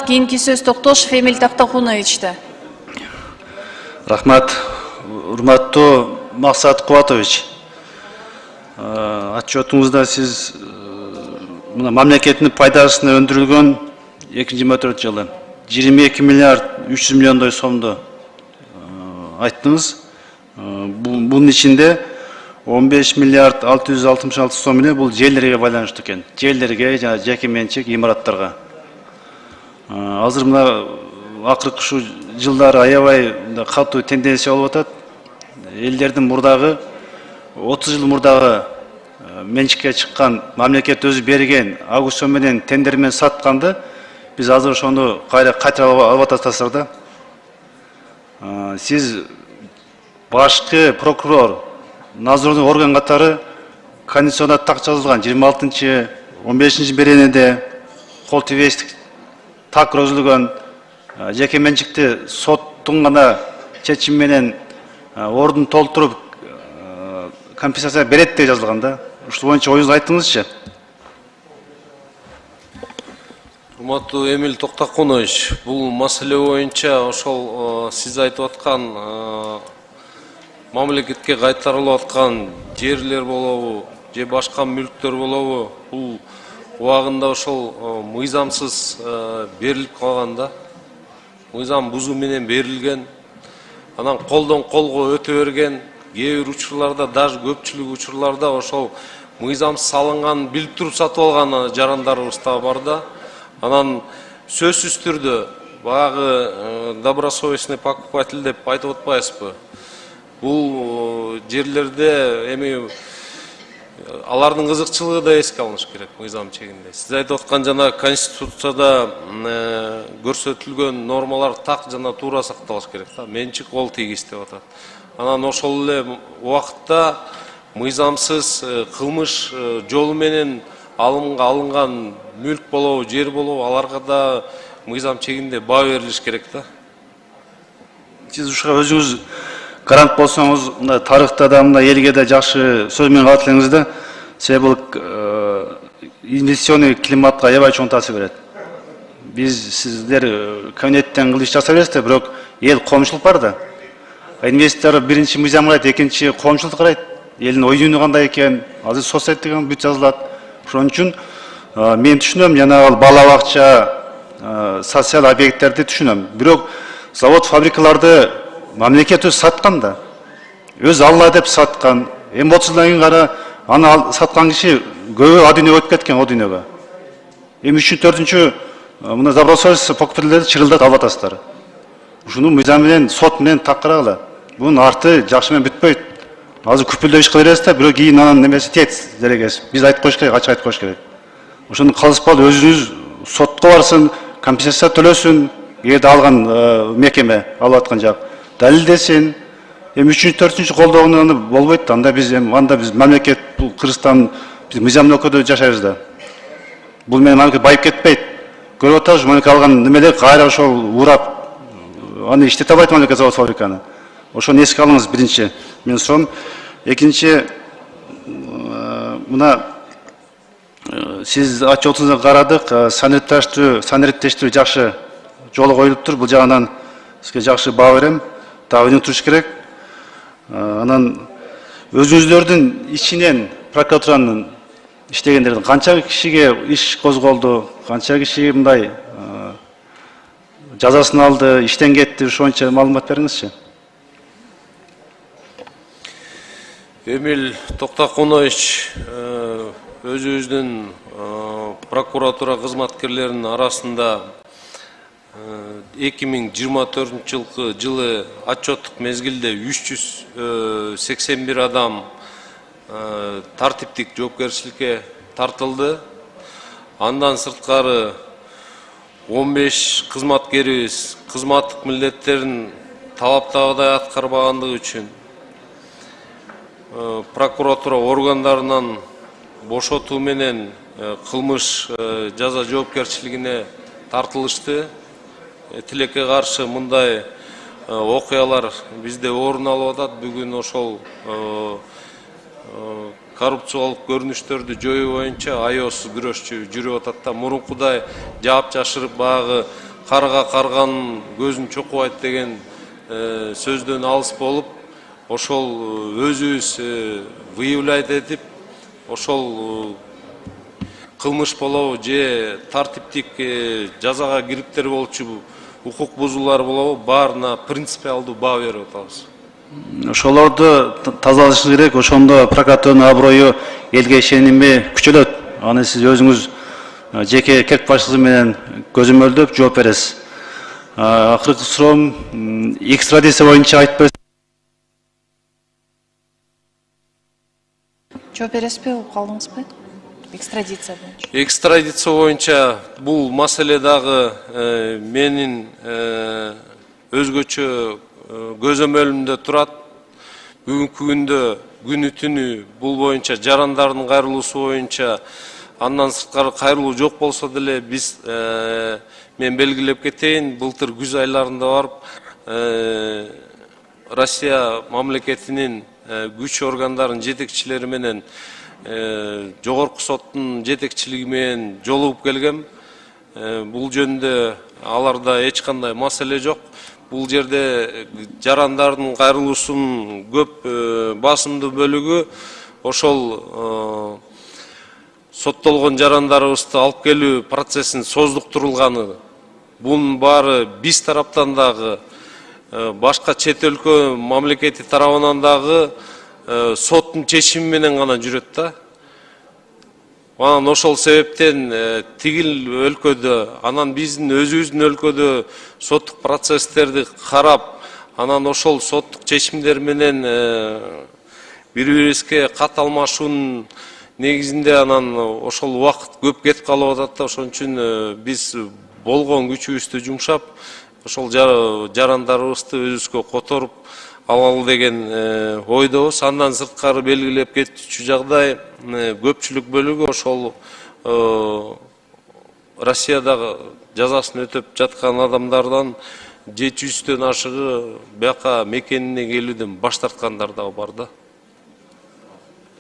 Рахмат. Кийинки сөз Токтошев Эмиль Токтокуновичте. Рахмат. Урматтуу Максат Кубатович. Отчетуңузда сиз мамлекеттин пайдасына өндүрүлгөн 2024 жылы 22 миллиард 300 миллиондой сомду айттыңыз. Bunun içinde 15 миллиард 666 сом эле бул жерлерге байланыштуу экен. Жерлерге жана жеке менчик имараттарга. Азыр мына акыркы ушу жылдары аябай катуу тенденция болуп атат. Элдердин мурдагы 30 жыл мурдагы менчикке чыккан, мамлекет өзү берген аукцион менен тендер менен сатканды биз азыр ошону кайтарып алып атасыздар да. Сиз башкы прокурор, надзорный орган катары Конституцияда так жазылган 26-15 беренеде кол тийбестик так көрсөтүлгөн жеке менчикти соттун гана чечими менен ордун толтуруп компенсация берет деп жазылган да. Ушул боюнча оюңузду айттыңызчы. Урматтуу Эмиль Токтокунович, бул маселе боюнча ошол сиз айтып аткан мамлекетке кайтарылып аткан жерлер болобу, же башка мүлктөр болобу, бул убагында ошол мыйзамсыз берилип калган да. Мыйзам бузуу менен берилген, анан колдон колго өтө берген, кээ бир учурларда, даже көпчүлүк учурларда ошол мыйзамсыз салынган билип туруп сатып алган жарандарыбыз да бар да. Анан сөзсүз түрдө баягы добросовестный покупатель деп айтып атпайсызбы? Бул жерлерде эми алардын кызыкчылыгы да эске алыныш керек мыйзам чегинде. Сиз айтып аткан жана Конституцияда көрсөтүлгөн нормалар так жана туура сакталыш керек да. Менчик кол тийгиз деп атат. Анан ошол эле убакытта мыйзамсыз кылмыш жолу менен алымга алынган мүлк болобу, жер болобу, аларга да мыйзам чегинде баа берилиш керек да. Сиз ушуга өзүңүз гарант болсоңуз, мына тарыхта да, мына элге да жакшы сөз менен калат элеңиз да. Себеби бул инвестиционный климатка аябай чоң таасир берет. Биз сиздер кабинеттен кылыш жасай бересиздер, бирок эл коомчулук бар да. Инвестор биринчи мыйзам карайт, экинчи коомчулук карайт. Элдин ой дүйнү кандай экен, азыр соцсайт деген бүт жазылат. Ошон үчүн мен түшүнөм, жана ал бала бакча, социал объекттерди түшүнөм. Бирок завод, фабрикаларды мамлекет өзү саткан да. Өз алла деп саткан. Эми 30 жылдан кийин кара аны саткан киши көбү а дүйнөгө өтүп кеткен, о дүйнөгө. Эми 3-4-чү мына добросовестный покупательдерди чырылдап алып атасыздар. Ушуну мыйзам менен, сот менен так карагыла. Бунун арты жакшы менен бүтпөйт. Азыр күпүлдөп иш кыла бересиздер, бирок кийин анан немеси тет делегес. Биз айтып коюш керек, ачык айтып коюш керек. Ошону калыспал өзүңүз сотко барсын, компенсация төлөсүн, эгерде алган мекеме алып аткан жак далилдесин. Эми 3-4-чү колдогону аны болбойт да. Анда биз мамлекет, бул Кыргызстан, биз мыйзамдуу өлкөдө жашайбыз да. Бул менен мамлекет байып кетпейт. Көрүп атабыз, мамлекет алган немелер кайра ошол урап, аны иштете албайт мамлекет, завод, фабриканы. Ошону эске алыңыз биринчи. Мен сурам. Экинчи, мына сиз отчетуңузда карадык, санириттештирүү жакшы жолу коюлуптур. Бул жагынан сизге жакшы баа берем. Дагы өнүк туруш керек. Анан өзүңүздөрдүн ичинен прокуратуранын иштегендердин канча кишиге иш козголду, канча киши мындай жазасын алды, иштен кетти, ошо боюнча маалымат бериңизчи. Эмиль Токтокунович, өзүбүздүн прокуратура кызматкерлеринин арасында 2024 жылы отчеттук мезгилде 381 адам тартиптик жоопкерчиликке тартылды. Андан сырткары 15 кызматкерибиз кызматтык милдеттерин талаптагыдай аткарбагандыгы үчүн прокуратура органдарынан бошотуу менен кылмыш жаза жоопкерчилигине тартылышты. Тилекке каршы мындай окуялар бизде орун алып атат. Бүгүн ошол коррупциялык көрүнүштөрдү жоюу боюнча аеосуз күрөшчү жүрүп атат да. Мурункудай жаап жашырып баягы карга карган көзүн чокубайт деген сөздөн алыс болуп, ошол өзүбүз выявлять этип, ошол кылмыш болобу же тартиптик жазага кириптер болчу укук бузуулар болобу, баарына принципиалдуу баа берип атабыз. Ошолорду тазалашыбыз керек. Ошондо прокуратуранын аброю, элге ишеними күчөлөт. Аны сиз өзүңүз жеке керк башчылыгы менен көзөмөлдөп жооп бересиз. Акыркы суроом, экстрадиция боюнча айтып берсеңиз. Жооп бересизби, угуп калдыңызбы? Экстрадиция боюнча. Экстрадиция боюнча бул маселе дагы менин өзгөчө көзөмөлүмдө турат. Бүгүнкү күндө күнү түнү бул боюнча жарандардын кайрылуусу боюнча, андан сырткары кайрылуу жок болсо деле биз мен белгилеп кетейин, былтыр күз айларында барып Россия мамлекетинин күч органдарынын жетекчилери менен жогорку соттун жетекчилиги менен жолугуп келгем. Бул жөнүндө аларда эч кандай маселе жок. Бул жерде жарандардын кайрылуусунун көп басымдуу бөлүгү ошол соттолгон жарандарыбызды алып келүү процессин создуктурулганы. Бунун баары биз тараптан дагы, башка чет өлкө мамлекети тарабынан дагы соттун чечими менен гана жүрөт да. Анан ошол себептен тигил өлкөдө, анан биздин өзүбүздүн өлкөдө соттук процесстерди карап, анан ошол соттук чечимдер менен бири-бирибизге кат алмашуунун негизинде анан ошол убакыт көп кетип калып атат да. Ошон үчүн биз болгон күчүбүздү жумшап, ошол жарандарыбызды өзүбүзгө которуп алалы деген ойдобуз. Андан сырткары белгилеп кетчү жагдай, көпчүлүк бөлүгү ошол Россиядагы жазасын өтөп жаткан адамдардан 700-төн ашыгы бияка мекенине келүүдөн баш тарткандар дагы бар да.